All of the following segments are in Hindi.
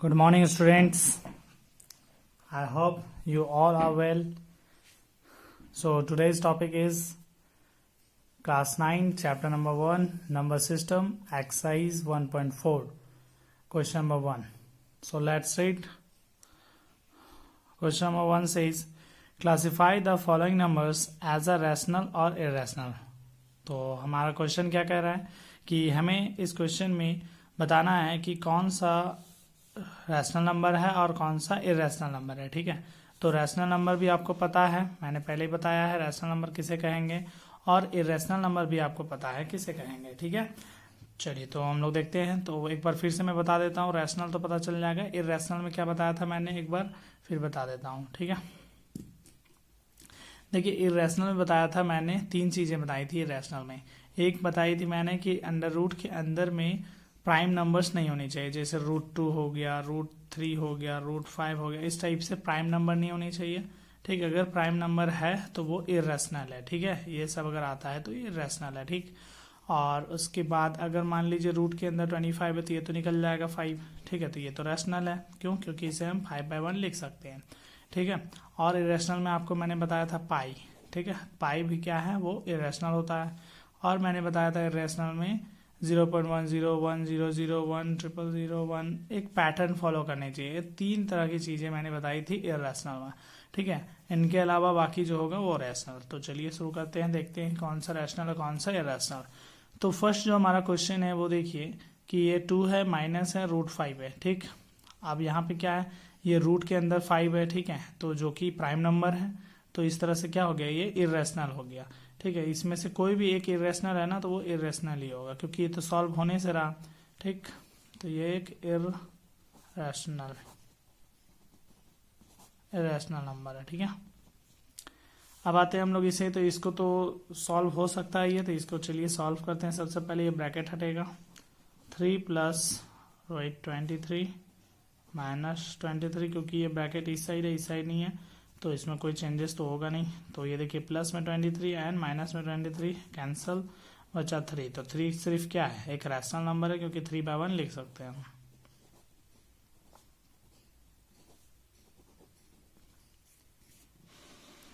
Good morning, students. I hope you all are well. So, today's topic is Class 9, Chapter number 1, Number System, Exercise 1.4. Question number 1. So, let's read. Question number 1 says, Classify the following numbers as a rational or irrational. तो हमारा क्वेश्चन क्या कह रहा है कि हमें इस क्वेश्चन में बताना है कि कौन सा रैशनल नंबर है और कौन सा इरेशनल नंबर है। ठीक है, तो रैशनल नंबर भी आपको पता है, मैंने पहले ही बताया है रैशनल नंबर किसे कहेंगे, और इरेशनल नंबर भी आपको पता है किसे कहेंगे। ठीक है, चलिए तो हम लोग देखते हैं। तो एक बार फिर से मैं बता देता हूँ, रैशनल तो पता चल जाएगा, इरेशनल में क्या बताया था मैंने एक बार फिर बता देता हूँ। ठीक है, देखिए इरेशनल में बताया था मैंने तीन चीज़ें बताई थी इरेशनल में। एक बताई थी मैंने कि अंडर रूट के अंदर में प्राइम नंबर्स नहीं होनी चाहिए, जैसे √2 हो गया, √3 हो गया, √5 हो गया, इस टाइप से प्राइम नंबर नहीं होनी चाहिए। ठीक, अगर प्राइम नंबर है तो वो इरेशनल है। ठीक है, ये सब अगर आता है तो ये इरेशनल है। ठीक, और उसके बाद अगर मान लीजिए रूट के अंदर 25 है तो ये तो निकल जाएगा 5। ठीक है, तो ये तो रैशनल है, क्यों? क्योंकि इसे हम 5/1 लिख सकते हैं। ठीक है, और इरेशनल में आपको मैंने बताया था पाई। ठीक है, पाई भी क्या है, वो इरेशनल होता है। और मैंने बताया था इरेशनल में 0.101001001001 एक पैटर्न फॉलो करनी चाहिए। तीन तरह की चीज़ें मैंने बताई थी इरेशनल में। ठीक है, इनके अलावा बाकी जो होगा वो रैशनल। तो चलिए शुरू करते हैं, देखते हैं कौन सा रैशनल है कौन सा इरेशनल। तो फर्स्ट जो हमारा क्वेश्चन है वो देखिए कि ये 2 है, माइनस है, √5 है। ठीक, अब यहाँ पे क्या है, ये रूट के अंदर 5 है। ठीक है, तो जो कि प्राइम नंबर है, तो इस तरह से क्या हो गया, ये इरेशनल हो गया। ठीक है, इसमें से कोई भी एक इरेशनल है ना, तो वो इरेशनल ही होगा, क्योंकि ये तो सॉल्व होने से रहा। ठीक, तो ये एक इरेशनल नंबर है। ठीक है, अब आते हैं हम लोग इसे, तो इसको तो सॉल्व हो सकता है ये, तो इसको चलिए सॉल्व करते हैं। सबसे पहले ये ब्रैकेट हटेगा, 3 + 23 माइनस 23, क्योंकि ये ब्रैकेट इस साइड है, इस साइड नहीं है, तो इसमें कोई चेंजेस तो होगा नहीं। तो ये देखिए प्लस में 23 एंड माइनस में 23 कैंसिल, बचा 3। तो 3 सिर्फ क्या है, एक रैशनल नंबर है, क्योंकि 3/1 लिख सकते हैं हम।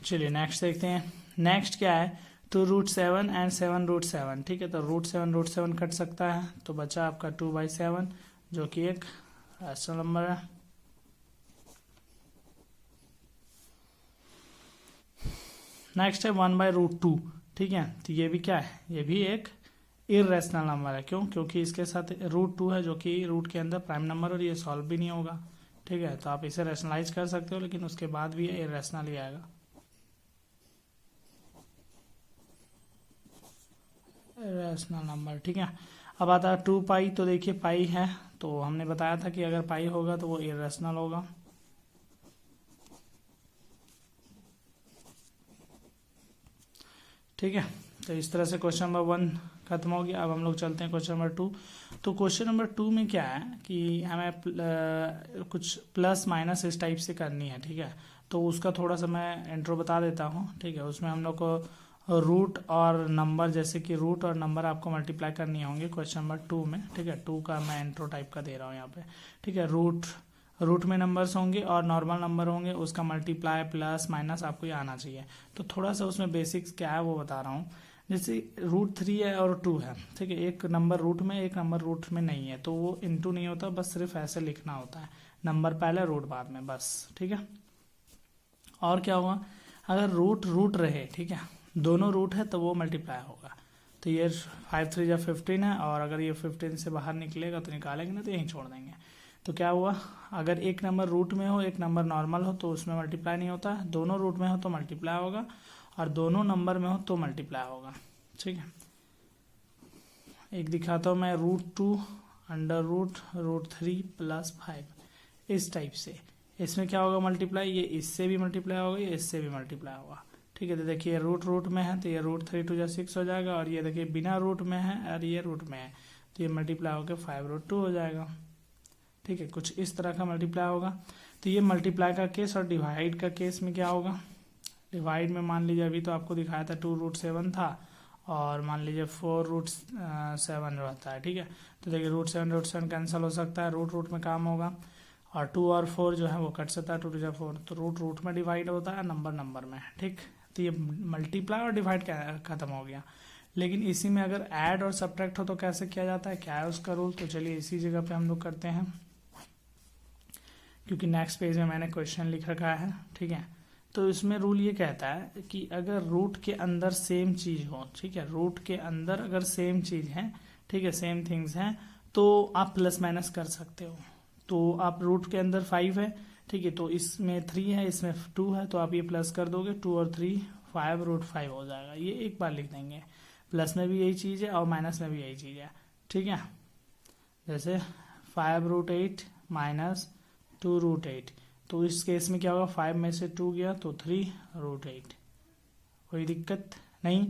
चलिए नेक्स्ट देखते हैं। नेक्स्ट क्या है, तो √7 एंड 7√7। ठीक है, तो √7 कट सकता है, तो बचा आपका 2/7, जो कि एक रैशनल नंबर है। नेक्स्ट है 1/√2। ठीक है, तो ये भी क्या है, ये भी एक इरेशनल नंबर है। क्यों? क्योंकि इसके साथ √2 है, जो कि रूट के अंदर प्राइम नंबर, और ये सॉल्व भी नहीं होगा। ठीक है, तो आप इसे रैशनलाइज कर सकते हो, लेकिन उसके बाद भी ये इरेशनल ही आएगा, इरेशनल नंबर। ठीक है, अब आता है 2π। तो देखिए पाई है, तो हमने बताया था कि अगर पाई होगा तो वो इरेशनल होगा। ठीक है, तो इस तरह से क्वेश्चन नंबर 1 खत्म हो गया। अब हम लोग चलते हैं क्वेश्चन नंबर 2। तो क्वेश्चन नंबर 2 में क्या है कि हमें कुछ प्लस माइनस इस टाइप से करनी है। ठीक है, तो उसका थोड़ा सा मैं इंट्रो बता देता हूँ। ठीक है, उसमें हम लोग को रूट और नंबर, जैसे कि रूट और नंबर आपको मल्टीप्लाई करनी होंगे क्वेश्चन नंबर 2 में। ठीक है, 2 का मैं इंट्रो टाइप का दे रहा हूँ यहाँ पे। ठीक है, रूट में नंबर्स होंगे और नॉर्मल नंबर होंगे, उसका मल्टीप्लाई प्लस माइनस आपको ये आना चाहिए। तो थोड़ा सा उसमें बेसिक्स क्या है वो बता रहा हूँ। जैसे √3 है और 2 है। ठीक है, एक नंबर रूट में, एक नंबर रूट में नहीं है, तो वो इंटू नहीं होता, बस सिर्फ ऐसे लिखना होता है, नंबर पहले रूट बाद में, बस। ठीक है, और क्या हुआ, अगर रूट रहे, ठीक है, दोनों रूट है तो वो मल्टीप्लाई होगा। तो ये 5 3 या 15 है, और अगर ये 15 से बाहर निकलेगा तो निकालेंगे ना, तो यहीं छोड़ देंगे। तो क्या हुआ, अगर एक नंबर रूट में हो, एक नंबर नॉर्मल हो, तो उसमें मल्टीप्लाई नहीं होता है। दोनों रूट में हो तो मल्टीप्लाई होगा, और दोनों नंबर में हो तो मल्टीप्लाई होगा। ठीक है, एक दिखाता हूँ मैं, √2 √3 + 5, इस टाइप से। इसमें क्या होगा मल्टीप्लाई, ये इससे भी मल्टीप्लाई होगा, ये इससे भी मल्टीप्लाई होगा। ठीक है, तो देखिए रूट में है, तो ये √3 2 = 6 हो जाएगा, और ये देखिए बिना रूट में है और ये रूट में है, तो ये मल्टीप्लाई होकर 5√2 हो जाएगा। ठीक है, कुछ इस तरह का मल्टीप्लाई होगा। तो ये मल्टीप्लाई का केस, और डिवाइड का केस में क्या होगा, डिवाइड में मान लीजिए अभी तो आपको दिखाया था 2√7 था, और मान लीजिए 4√7 रहता है। ठीक है, तो देखिए √7 कैंसिल हो सकता है, रूट में काम होगा। और 2 और 4 जो है वो कट सकता है, 2 टू 4, तो रूट रूट में डिवाइड होता है, नंबर नंबर में, ठीक। तो ये मल्टीप्लाई और डिवाइड खत्म हो गया। लेकिन इसी में अगर ऐड और सब्ट्रैक्ट हो तो कैसे किया जाता है, क्या है उसका रूल, तो चलिए इसी जगह पे हम लोग करते हैं, क्योंकि नेक्स्ट पेज में मैंने क्वेश्चन लिख रखा है, ठीक है। तो इसमें रूल ये कहता है कि अगर रूट के अंदर सेम चीज हो, ठीक है, रूट के अंदर अगर सेम चीज है, ठीक है, सेम थिंग्स हैं, तो आप प्लस माइनस कर सकते हो। तो आप रूट के अंदर 5 है, ठीक है, तो इसमें 3 है, इसमें 2 है, तो आप ये प्लस कर दोगे, 2 और 3 5 रूट 5 हो जाएगा। ये एक बार लिख देंगे, प्लस में भी यही चीज है और माइनस में भी यही चीज है, ठीक है। जैसे 5 रूट 8 माइनस 2 रूट 8, तो इस केस में क्या होगा, 5 में से 2 गया तो 3 रूट 8, कोई दिक्कत नहीं।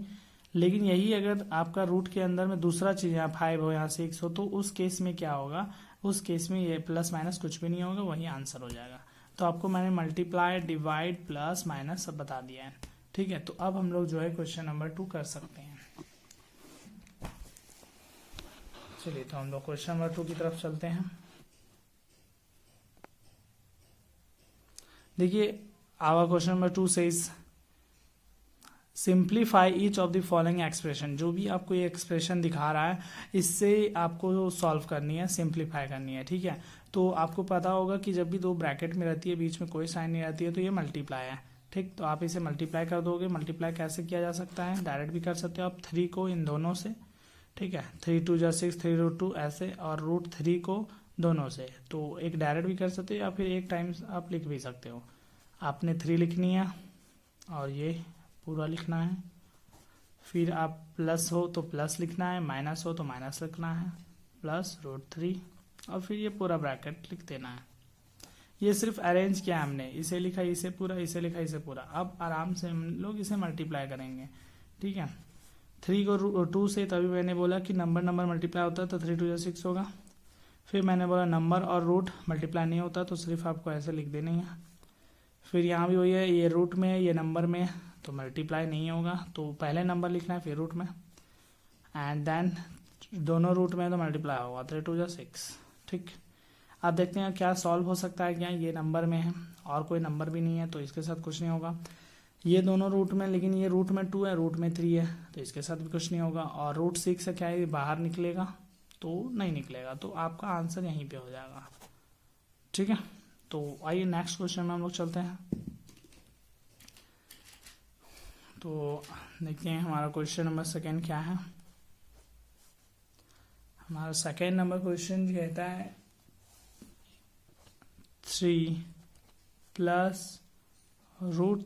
लेकिन यही अगर आपका रूट के अंदर में दूसरा चीज यहाँ 5 हो, यहाँ 6 हो, तो उस केस में क्या होगा, उस केस में ये प्लस माइनस कुछ भी नहीं होगा, वही आंसर हो जाएगा। तो आपको मैंने मल्टीप्लाई डिवाइड प्लस माइनस सब बता दिया है, ठीक है। तो अब हम लोग जो है क्वेश्चन नंबर 2 कर सकते हैं। चलिए तो हम लोग क्वेश्चन नंबर 2 की तरफ चलते हैं। देखिए our question number 2 says simplify each of the following expression. जो भी आपको ये एक्सप्रेशन दिखा रहा है इससे आपको सॉल्व करनी है, सिंप्लीफाई करनी है, ठीक है। तो आपको पता होगा कि जब भी दो ब्रैकेट में रहती है, बीच में कोई साइन नहीं रहती है, तो ये मल्टीप्लाई है, ठीक। तो आप इसे मल्टीप्लाई कर दोगे। मल्टीप्लाई कैसे किया जा सकता है, डायरेक्ट भी कर सकते हो आप 3 को इन दोनों से, ठीक है, 3 2 जा 6, 3 रूट 2 ऐसे, और रूट 3 को दोनों से। तो एक डायरेक्ट भी कर सकते हो या फिर एक टाइम्स आप लिख भी सकते हो। आपने 3 लिखनी है और ये पूरा लिखना है, फिर आप प्लस हो तो प्लस लिखना है, माइनस हो तो माइनस लिखना है, प्लस रूट 3, और फिर ये पूरा ब्रैकेट लिख देना है। ये सिर्फ अरेंज किया हमने, इसे लिखा इसे पूरा, इसे लिखा इसे पूरा। अब आराम से हम लोग इसे मल्टीप्लाई करेंगे, ठीक है। 3 को 2 से, तभी मैंने बोला कि नंबर नंबर मल्टीप्लाई होता है तो 3 2 6 होगा। फिर मैंने बोला नंबर और रूट मल्टीप्लाई नहीं होता, तो सिर्फ आपको ऐसे लिख देनी है। फिर यहाँ भी वही है, ये रूट में है, ये नंबर में है, तो मल्टीप्लाई नहीं होगा, तो पहले नंबर लिखना है फिर रूट में, एंड देन दोनों रूट में तो मल्टीप्लाई होगा, 3 2 6, ठीक। अब देखते हैं क्या सॉल्व हो सकता है। क्या ये नंबर में है और कोई नंबर भी नहीं है, तो इसके साथ कुछ नहीं होगा। ये दोनों रूट में, लेकिन ये रूट में 2 है, रूट में 3 है, तो इसके साथ भी कुछ नहीं होगा। और रूट 6 है, क्या ये बाहर निकलेगा, तो नहीं निकलेगा, तो आपका आंसर यहीं पे हो जाएगा, ठीक है। तो आइए नेक्स्ट क्वेश्चन में हम लोग चलते हैं। तो देखते हैं हमारा क्वेश्चन नंबर 2 क्या है। हमारा 2 नंबर क्वेश्चन कहता है 3 प्लस रूट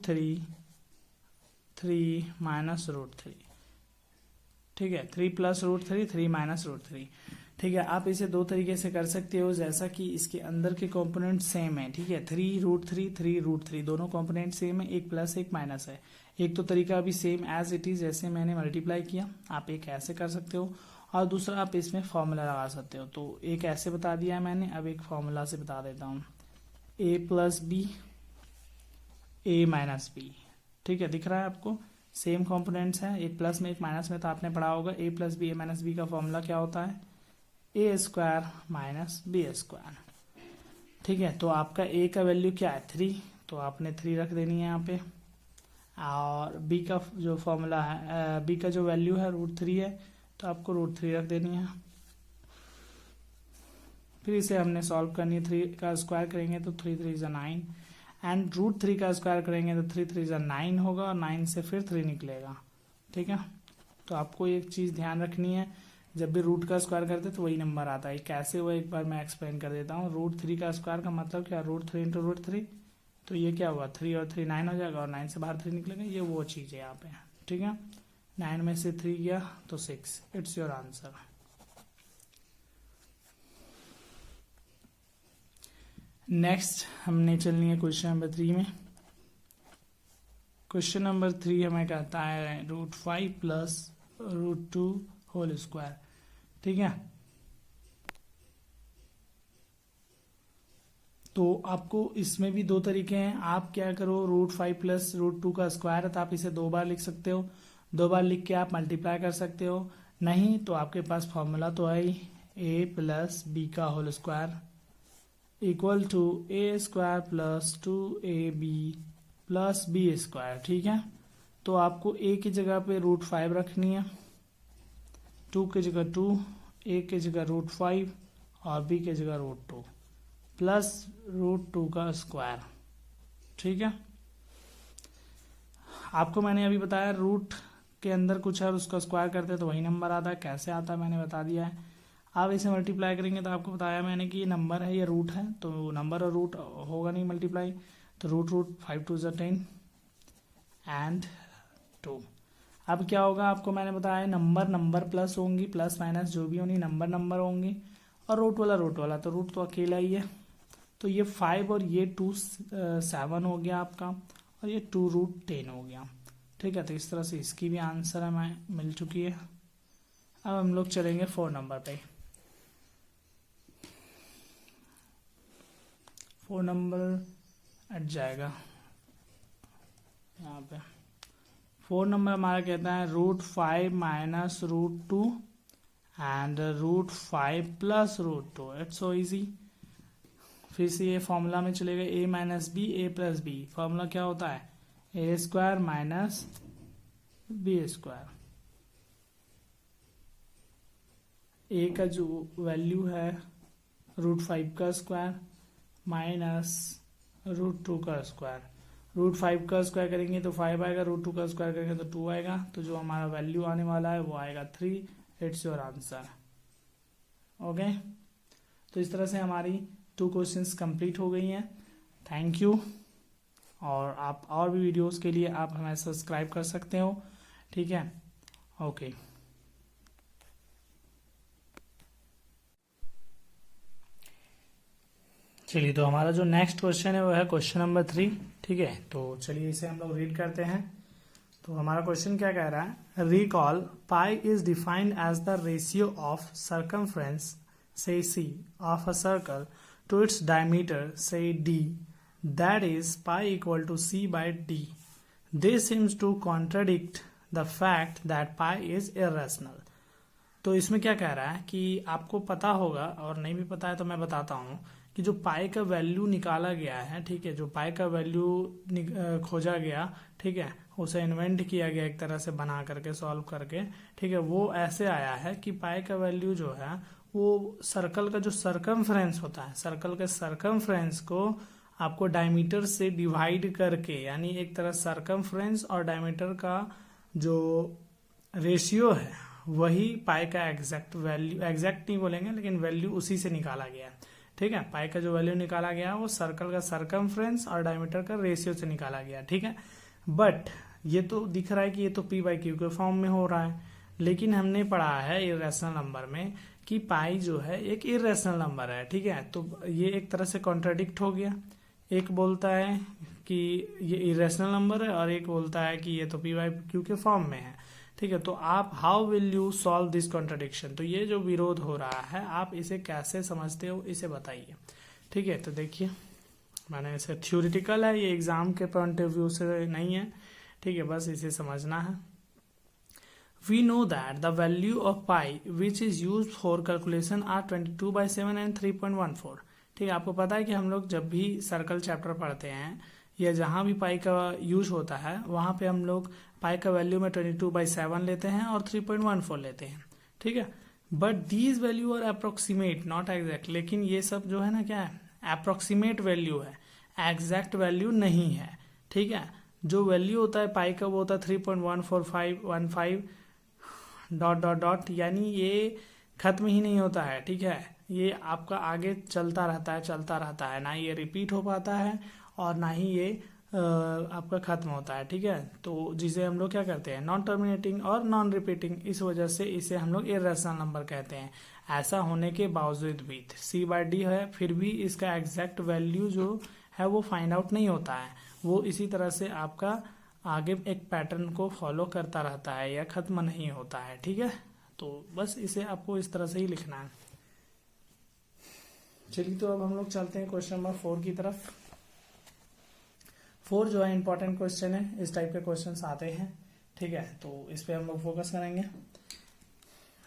3 माइनस रूट 3, ठीक है। 3 प्लस रूट 3 माइनस रूट 3, ठीक है। आप इसे दो तरीके से कर सकते हो, जैसा कि इसके अंदर के कंपोनेंट सेम है, ठीक है। 3 रूट 3 दोनों कंपोनेंट सेम है, एक प्लस एक माइनस है। एक तो तरीका अभी सेम एज इट इज, जैसे मैंने मल्टीप्लाई किया, आप एक ऐसे कर सकते हो, और दूसरा आप इसमें फॉर्मूला लगा सकते हो। तो एक ऐसे बता दिया है मैंने, अब एक फॉर्मूला से बता देता हूँ, a plus B a minus B, ठीक है। दिख रहा है आपको, सेम कंपोनेंट्स है, एक प्लस में एक माइनस में, तो आपने पढ़ा होगा a plus B a minus B का फॉर्मूला क्या होता है, a square minus B square, ठीक है। तो आपका a का वैल्यू क्या है 3, तो आपने 3 रख देनी है यहाँ पे, और b का जो फॉर्मूला है, b का जो वैल्यू है रूट 3 है, तो आपको रूट 3 रख देनी है। फिर इसे हमने सॉल्व करनी है, 3 का स्क्वायर करेंगे तो 3 3 = 9, एंड रूट 3 का स्क्वायर करेंगे तो 3 3 = 9 होगा, और 9 से फिर 3 निकलेगा, ठीक है। तो आपको एक चीज़ ध्यान रखनी है, जब भी रूट का स्क्वायर करते तो वही नंबर आता है। कैसे हुआ एक बार मैं एक्सप्लेन कर देता हूँ। रूट 3 का स्क्वायर का मतलब क्या, रूट 3 इंटू रूट 3, तो ये क्या हुआ 3 और 3 9 हो जाएगा, और 9 से बाहर 3 निकलेगा, ये वो चीज़ है यहाँ पे, ठीक है। 9 में से 3 गया तो 6, इट्स योर आंसर। नेक्स्ट हमने चलनी है क्वेश्चन नंबर 3 में। क्वेश्चन नंबर 3 हमें कहता है root 5 plus root 2 whole square, ठीक है। तो आपको इसमें भी दो तरीके हैं, आप क्या करो, रूट 5 प्लस रूट 2 का स्क्वायर है तो आप इसे 2 बार लिख सकते हो, 2 बार लिख के आप मल्टीप्लाई कर सकते हो। नहीं तो आपके पास फॉर्मूला तो है ही, a प्लस बी का whole square, equal to A square plus 2ab plus B square. ठीक है, तो आपको a की जगह पे √5 रखनी है, 2 की जगह 2, a की जगह √5 और b की जगह √2 प्लस √2 का स्क्वायर। ठीक है, आपको मैंने अभी बताया रूट के अंदर कुछ है और उसका स्क्वायर करते हैं तो वही नंबर आता है। कैसे आता है मैंने बता दिया है। आप इसे मल्टीप्लाई करेंगे तो आपको बताया मैंने कि ये नंबर है, ये रूट है, तो नंबर और रूट होगा नहीं मल्टीप्लाई, तो रूट 5 2 ज़ा 10 एंड 2। अब क्या होगा, आपको मैंने बताया नंबर प्लस होंगी, प्लस माइनस जो भी होंगी नंबर होंगी, और रूट वाला, तो रूट तो अकेला ही है, तो ये 5 और ये 2 7 हो गया आपका, और ये 2√10 हो गया। ठीक है, तो इस तरह से इसकी भी आंसर हमें मिल चुकी है। अब हम लोग चलेंगे 4 नंबर पे। 4 नंबर हट जाएगा यहाँ पे। 4 नंबर हमारा कहता है √5 minus √2 and √5 plus √2। It's so easy. फिर से ये फॉर्मूला में चलेगा a minus B A plus B. Formula क्या होता है, A square minus B square. a का जो वैल्यू है √5 का स्क्वायर माइनस √2 का स्क्वायर। √5 का स्क्वायर करेंगे तो 5 आएगा, √2 का स्क्वायर करेंगे तो 2 आएगा, तो जो हमारा वैल्यू आने वाला है वो आएगा 3। It's your answer. ओके, तो इस तरह से हमारी 2 क्वेश्चंस कंप्लीट हो गई हैं। Thank you. और आप और भी वीडियोस के लिए आप हमें सब्सक्राइब कर सकते हो। ठीक है, ओके। चलिए, तो हमारा जो नेक्स्ट क्वेश्चन है वो है क्वेश्चन नंबर 3। ठीक है, तो चलिए इसे हम लोग रीड करते हैं। तो हमारा क्वेश्चन क्या कह रहा है, recall pi is defined as the ratio of circumference say C of a circle to its diameter say D, that is pi equal to C by D. This seems to contradict the fact that pi is irrational. तो इसमें क्या कह रहा है कि आपको पता होगा, और नहीं भी पता है तो मैं बताता हूँ कि जो पाई का वैल्यू निकाला गया है, ठीक है, जो पाई का वैल्यू खोजा गया, ठीक है, उसे इन्वेंट किया गया एक तरह से बना करके सॉल्व करके, ठीक है, वो ऐसे आया है कि पाई का वैल्यू जो है वो सर्कल का जो सरकमफ्रेंस होता है, सर्कल के सरकमफ्रेंस को आपको डायमीटर से डिवाइड करके, यानी एक तरह सरकमफ्रेंस और डायमीटर का जो रेशियो है वही पाई का एग्जैक्ट वैल्यू, एग्जैक्ट नहीं बोलेंगे लेकिन वैल्यू उसी से निकाला गया है। ठीक है, पाई का जो वैल्यू निकाला गया वो सर्कल का सरकमफ्रेंस और डायमीटर का रेशियो से निकाला गया। ठीक है, बट ये तो दिख रहा है कि ये तो p/q के फॉर्म में हो रहा है, लेकिन हमने पढ़ा है इरेशनल नंबर में कि पाई जो है एक इरेशनल नंबर है। ठीक है, तो ये एक तरह से कॉन्ट्राडिक्ट हो गया। एक बोलता है कि ये इरेशनल नंबर है और एक बोलता है कि ये तो p/q के फॉर्म में है। ठीक है, तो आप how will you solve this contradiction, तो ये जो विरोध हो रहा है आप इसे कैसे समझते हो, इसे बताइए। ठीक है, तो देखिए मैंने इसे थ्योरेटिकल है, ये एग्जाम के पॉइंट ऑफ व्यू से नहीं है। ठीक है, बस इसे समझना है। We know that the value of pi which is used for calculation are 22/7 and 3.14। ठीक है, आपको पता है कि हम लोग जब भी सर्कल चैप्टर पढ़ते हैं या जहाँ भी पाई का यूज होता है वहाँ पे हम लोग पाई का वैल्यू में 22/7 लेते हैं और 3.14 लेते हैं। ठीक है, but these value are approximate not exact. लेकिन ये सब जो है ना क्या है, अप्रोक्सीमेट वैल्यू है, एग्जैक्ट वैल्यू नहीं है। ठीक है, जो वैल्यू होता है पाई का वो होता है 3.14515 ... यानी ये खत्म ही नहीं होता है। ठीक है, ये आपका आगे चलता रहता है, ना ये रिपीट हो पाता है और ना ही ये आपका खत्म होता है। ठीक है, तो जिसे हम लोग क्या करते हैं, नॉन टर्मिनेटिंग और नॉन रिपीटिंग, इस वजह से इसे हम लोग इरेशनल नंबर कहते हैं। ऐसा होने के बावजूद भी c/d है, फिर भी इसका एग्जैक्ट वैल्यू जो है वो फाइंड आउट नहीं होता है, वो इसी तरह से आपका आगे एक पैटर्न को फॉलो करता रहता है या खत्म नहीं होता है। ठीक है, तो बस इसे आपको इस तरह से ही लिखना है। चलिए, तो अब हम लोग चलते हैं क्वेश्चन नंबर 4 की तरफ। 4 जो है इंपॉर्टेंट क्वेश्चन है, इस टाइप के क्वेश्चन आते हैं। ठीक है, तो इस पे हम लोग फोकस करेंगे।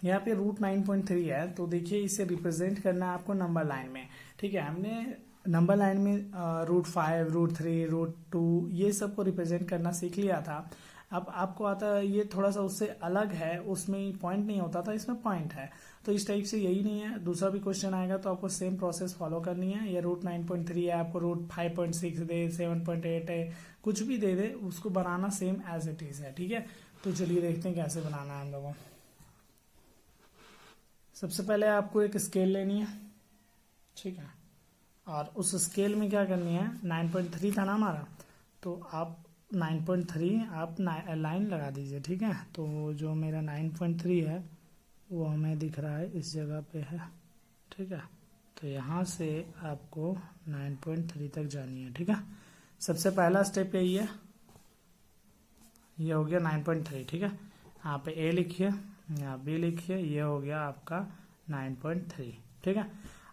यहाँ पे रूट 9.3 है, तो देखिए इसे रिप्रेजेंट करना है आपको नंबर लाइन में, ठीक है। हमने नंबर लाइन में रूट 5, रूट 3, रूट 2 ये सब को रिप्रेजेंट करना सीख लिया था। अब आपको आता है ये थोड़ा सा उससे अलग है, उसमें पॉइंट नहीं होता था, इसमें पॉइंट है। तो इस टाइप से यही नहीं है, दूसरा भी क्वेश्चन आएगा तो आपको सेम प्रोसेस फॉलो करनी है। ये रूट 9.3 है, आपको रूट 5.6 दे, 7.8 है, कुछ भी दे दे, उसको बनाना सेम एज इट इज है, ठीक है। तो चलिए देखते हैं कैसे बनाना है हम लोगों। सबसे पहले आपको एक स्केल लेनी है, ठीक है, और उस स्केल में क्या करनी है, 9.3 था ना हमारा, तो आप 9.3 आप लाइन लगा दीजिए, ठीक है। तो जो मेरा 9.3 है वो हमें दिख रहा है इस जगह पे है, ठीक है। तो यहाँ से आपको 9.3 तक जानी है, ठीक है। सबसे पहला स्टेप यही है, ये हो गया 9.3, ठीक है। यहाँ पे ए लिखिए, यहाँ बी लिखिए, ये हो गया आपका 9.3, ठीक है।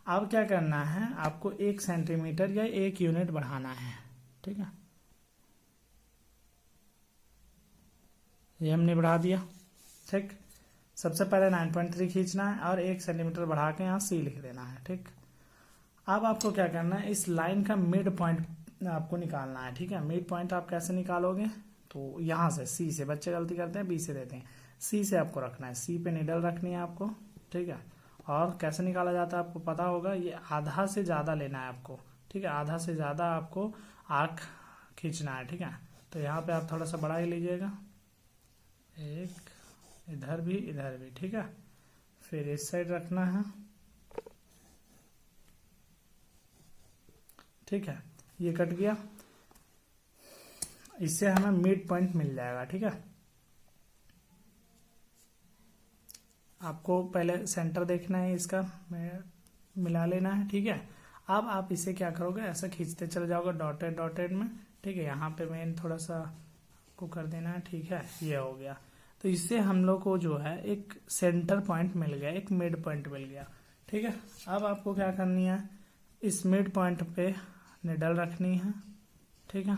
अब क्या करना है, आपको 1 सेंटीमीटर या 1 यूनिट बढ़ाना है, ठीक है। ये हमने बढ़ा दिया, ठीक। सबसे पहले 9.3 खींचना है और 1 सेंटीमीटर बढ़ा के यहाँ सी लिख देना है, ठीक। अब आपको क्या करना है, इस लाइन का मिड पॉइंट आपको निकालना है, ठीक है। मिड पॉइंट आप कैसे निकालोगे, तो यहाँ से सी से, बच्चे गलती करते हैं बी से देते हैं, सी से आपको रखना है, सी पे निडल रखनी है आपको, ठीक है। और कैसे निकाला जाता है आपको पता होगा, ये आधा से ज़्यादा लेना है आपको, ठीक है। आधा से ज़्यादा आपको आर्क खींचना है, ठीक है। तो यहाँ पे आप थोड़ा सा बढ़ा ही लीजिएगा, एक इधर भी, ठीक है। फिर इस साइड रखना है, ठीक है। ये कट गया, इससे हमें मिड पॉइंट मिल जाएगा, ठीक है। आपको पहले सेंटर देखना है इसका, मिला लेना है, ठीक है। अब आप इसे क्या करोगे, ऐसा खींचते चले जाओगे डॉटेड डॉटेड में, ठीक है। यहाँ पे मेन थोड़ा सा आपको कर देना है, ठीक है। ये हो गया, तो इससे हम लोग को जो है एक सेंटर पॉइंट मिल गया, एक मिड पॉइंट मिल गया, ठीक है। अब आपको क्या करनी है, इस मिड पॉइंट पे निडल रखनी है, ठीक है।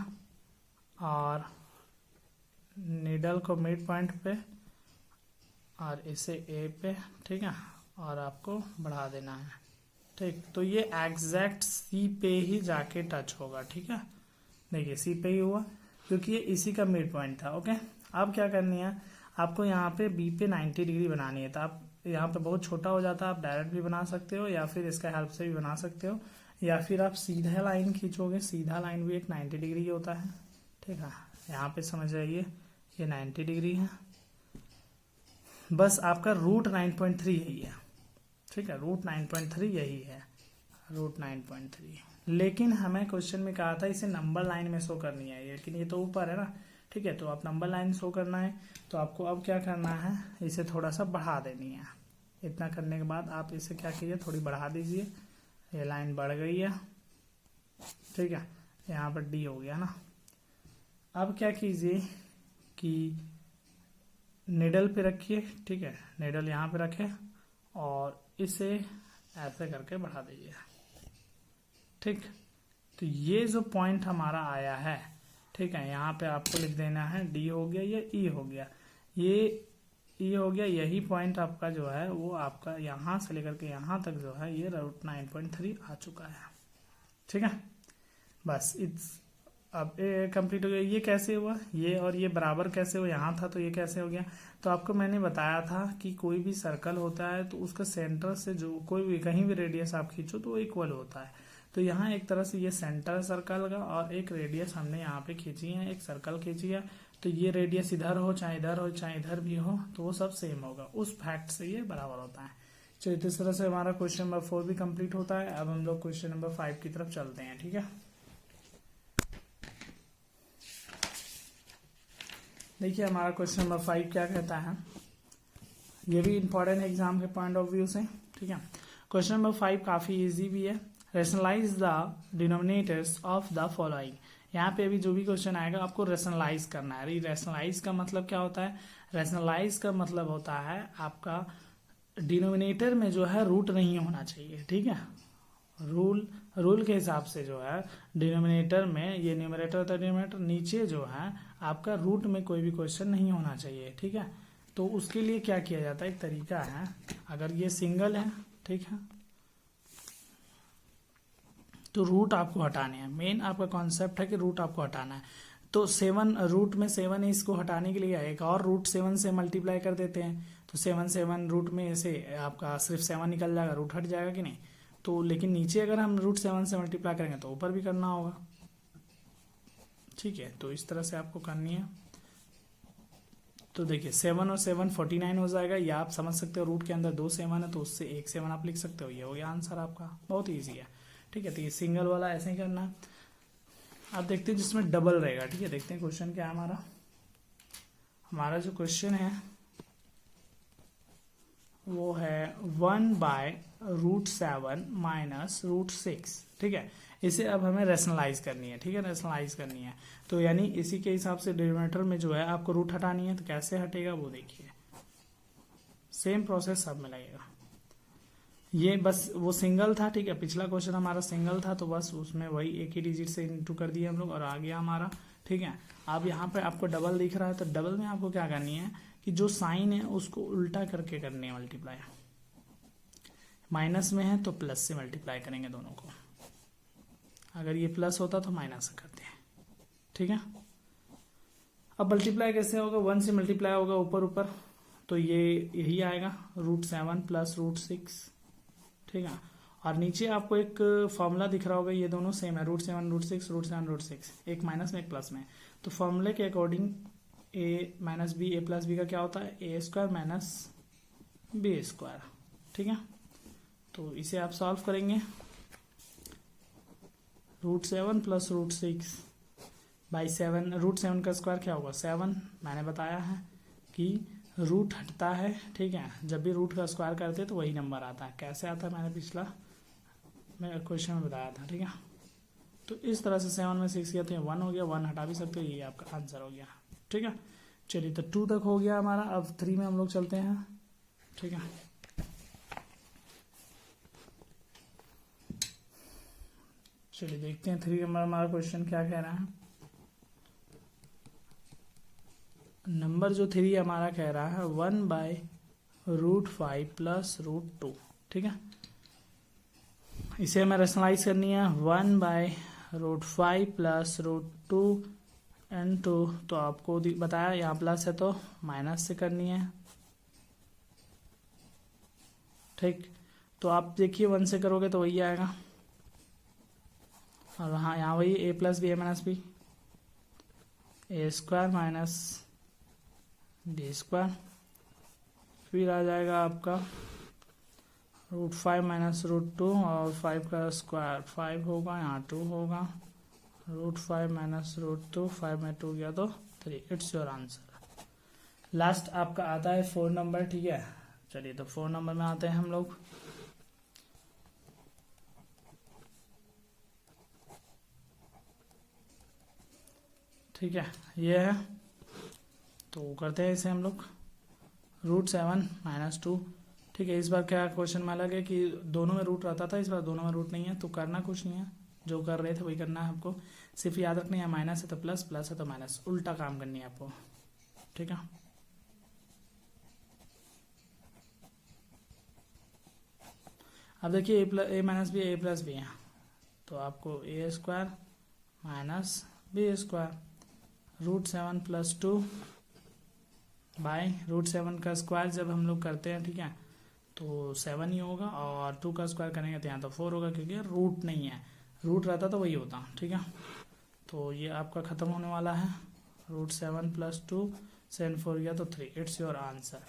और निडल को मिड पॉइंट पे और इसे ए पे, ठीक है, और आपको बढ़ा देना है, ठीक। तो ये एग्जैक्ट सी पे ही जाके टच होगा, ठीक है। देखिए सी पे ही हुआ, क्योंकि ये इसी का मिड पॉइंट था, ओके। अब क्या करनी है, आपको यहाँ पे बी पे 90 डिग्री बनानी है। तो आप यहाँ पे बहुत छोटा हो जाता है, आप डायरेक्ट भी बना सकते हो या फिर इसका हेल्प से भी बना सकते हो, या फिर आप सीधा लाइन खींचोगे, सीधा लाइन भी एक 90 डिग्री होता है, ठीक है। यहाँ पे समझ जाइए ये 90 डिग्री है, बस आपका रूट 9.3 यही है, ठीक है। रूट 9.3 यही है, रूट 9.3। लेकिन हमें क्वेश्चन में कहा था इसे नंबर लाइन में शो करनी है, लेकिन ये तो ऊपर है ना, ठीक है। तो आप नंबर लाइन शो करना है, तो आपको अब क्या करना है, इसे थोड़ा सा बढ़ा देनी है। इतना करने के बाद आप इसे क्या कीजिए, थोड़ी बढ़ा दीजिए, ये लाइन बढ़ गई है, ठीक है। यहाँ पर डी हो गया ना। अब क्या कीजिए कि निडल पे रखिए, ठीक है। निडल यहाँ पे रखे और इसे ऐसे करके बढ़ा दीजिए, ठीक। तो ये जो पॉइंट हमारा आया है, ठीक है, यहाँ पे आपको लिख देना है डी हो गया, ये ई हो गया, ये ई हो गया। यही पॉइंट आपका जो है वो आपका यहाँ से लेकर के यहाँ तक जो है ये रूट 9.3 आ चुका है, ठीक है। बस इट्स अब कंप्लीट हो गया। ये कैसे हुआ, ये और ये बराबर कैसे हुआ, यहाँ था तो ये कैसे हो गया। तो आपको मैंने बताया था कि कोई भी सर्कल होता है तो उसका सेंटर से जो कोई भी कहीं भी रेडियस आप खींचो तो इक्वल होता है। तो यहाँ एक तरह से ये सेंटर सर्कल का और एक रेडियस हमने यहाँ पे खींची है, एक सर्कल खींची है, तो ये रेडियस इधर हो चाहे इधर हो चाहे इधर भी हो तो वो सब सेम होगा, उस फैक्ट से ये बराबर होता है। चलिए तो इस तरह से हमारा क्वेश्चन नंबर 4 भी कंप्लीट होता है। अब हम लोग क्वेश्चन नंबर 5 की तरफ चलते हैं, ठीक है। देखिए हमारा क्वेश्चन नंबर 5 क्या कहता है, ये भी इंपॉर्टेंट है एग्जाम के पॉइंट ऑफ व्यू से, ठीक है। क्वेश्चन नंबर 5 काफी इजी भी है। Rationalise the denominators of the following. यहाँ पे अभी जो भी क्वेश्चन आएगा आपको रेशनलाइज करना है। रेशनलाइज का मतलब क्या होता है, रेशनलाइज का मतलब होता है आपका डिनोमिनेटर में जो है रूट नहीं होना चाहिए, ठीक है। रूल के हिसाब से जो है डिनोमिनेटर में, ये न्यूमरेटर होता है, डिनोमिनेटर नीचे जो है आपका रूट में कोई भी क्वेश्चन नहीं होना चाहिए, ठीक है। तो उसके लिए क्या किया जाता है, एक तरीका है, अगर ये सिंगल है, ठीक है, तो रूट आपको हटाने हैं। मेन आपका कॉन्सेप्ट है कि रूट आपको हटाना है। तो 7 रूट में 7 है, इसको हटाने के लिए एक और रूट 7 से मल्टीप्लाई कर देते हैं, तो 7 रूट में से आपका सिर्फ 7 निकल जाएगा, रूट हट जाएगा कि नहीं। तो लेकिन नीचे अगर हम रूट 7 से मल्टीप्लाई करेंगे तो ऊपर भी करना होगा, ठीक है। तो इस तरह से आपको करनी है। तो देखिए 7 और 7 49 हो जाएगा, या आप समझ सकते हो रूट के अंदर 2 7 है तो उससे एक 7 आप लिख सकते हो, ये हो गया आंसर आपका, बहुत ईजी है, ठीक है। तो ये सिंगल वाला ऐसे ही करना है। आप देखते हैं जिसमें डबल रहेगा, ठीक है। देखते हैं क्वेश्चन क्या है हमारा जो क्वेश्चन है वो है 1/√7 माइनस √6, ठीक है। इसे अब हमें रेशनलाइज करनी है, ठीक है, रेशनलाइज करनी है। तो यानी इसी के हिसाब से डिनोमिनेटर में जो है आपको रूट हटानी है। तो कैसे हटेगा वो देखिए, सेम प्रोसेस सब में लगेगा। ये बस वो सिंगल था, ठीक है, पिछला क्वेश्चन हमारा सिंगल था, तो बस उसमें वही एक ही डिजिट से इंटू कर दिया हम लोग और आ गया हमारा, ठीक है। अब यहाँ पे आपको डबल दिख रहा है, तो डबल में आपको क्या करनी है कि जो साइन है उसको उल्टा करके करनी है मल्टीप्लाई। माइनस में है तो प्लस से मल्टीप्लाई करेंगे दोनों को, अगर ये प्लस होता तो माइनस से करते हैं, ठीक है। अब मल्टीप्लाई कैसे होगा, 1 से मल्टीप्लाई होगा ऊपर ऊपर, तो ये यही आएगा √7 प्लस √6, ठीक है। और नीचे आपको एक फॉर्मूला दिख रहा होगा, ये दोनों सेम है, √7 √6 √7 √6, एक माइनस में एक प्लस में। तो फॉर्मूले के according a minus b, a plus B का क्या होता है, a² माइनस b², ठीक है। तो इसे आप सॉल्व करेंगे, √7 प्लस √6 बाई 7, √7 का स्क्वायर क्या होगा 7। मैंने बताया है कि रूट हटता है, ठीक है, जब भी रूट का स्क्वायर करते हैं तो वही नंबर आता है। कैसे आता है मैंने पिछला क्वेश्चन में बताया था, ठीक है। तो इस तरह से 7 में 6 किया तो 1 हो गया, 1 हटा भी सकते हो, ये आपका आंसर हो गया, ठीक है। चलिए तो 2 तक हो गया हमारा। अब 3 में हम लोग चलते हैं, ठीक है। चलिए देखते हैं 3 नंबर हमारा क्वेश्चन क्या कह रहा है। नंबर जो 3 हमारा कह रहा है 1/√5 प्लस √2, ठीक है। इसे हमें रेशनलाइज करनी है, 1/√5 प्लस √2 इनटू, तो आपको बताया यहाँ प्लस है तो माइनस से करनी है, ठीक। तो आप देखिए 1 से करोगे तो वही आएगा, और हाँ यहाँ वही a plus B, a minus b, a² minus b², फिर आ जाएगा आपका √5 माइनस √2, और 5 का स्क्वायर 5 होगा, यहाँ 2 होगा, √5 माइनस √2, 5 में 2 गया तो 3। It's your answer. लास्ट आपका आता है 4 नंबर, ठीक है। चलिए तो 4 नंबर में आते हैं हम लोग। ठीक है, ये है, तो करते हैं इसे हम लोग, √7 माइनस 2, ठीक है। इस बार क्या क्वेश्चन में अलग है कि दोनों में रूट रहता था, इस बार दोनों में रूट नहीं है, तो करना कुछ नहीं है, जो कर रहे थे वही करना है आपको। सिर्फ याद रखना है माइनस है तो प्लस, प्लस है तो माइनस, उल्टा काम करनी है आपको, ठीक है। अब देखिए a minus b, a plus b है, तो आपको a² minus b², √7 plus 2 by √7 का स्क्वायर जब हम लोग करते हैं, ठीक है, तो 7 ही होगा, और 2 का स्क्वायर करेंगे तो यहाँ तो 4 होगा, क्योंकि रूट नहीं है, रूट रहता तो वही होता, ठीक है। तो ये आपका ख़त्म होने वाला है, √7 प्लस 2, 7 4 गया तो 3। It's your answer.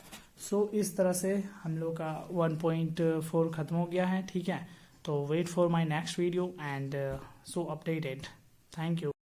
सो इस तरह से हम लोग का 1.4 ख़त्म हो गया है, ठीक है। तो wait for my next video and so updated. Thank you.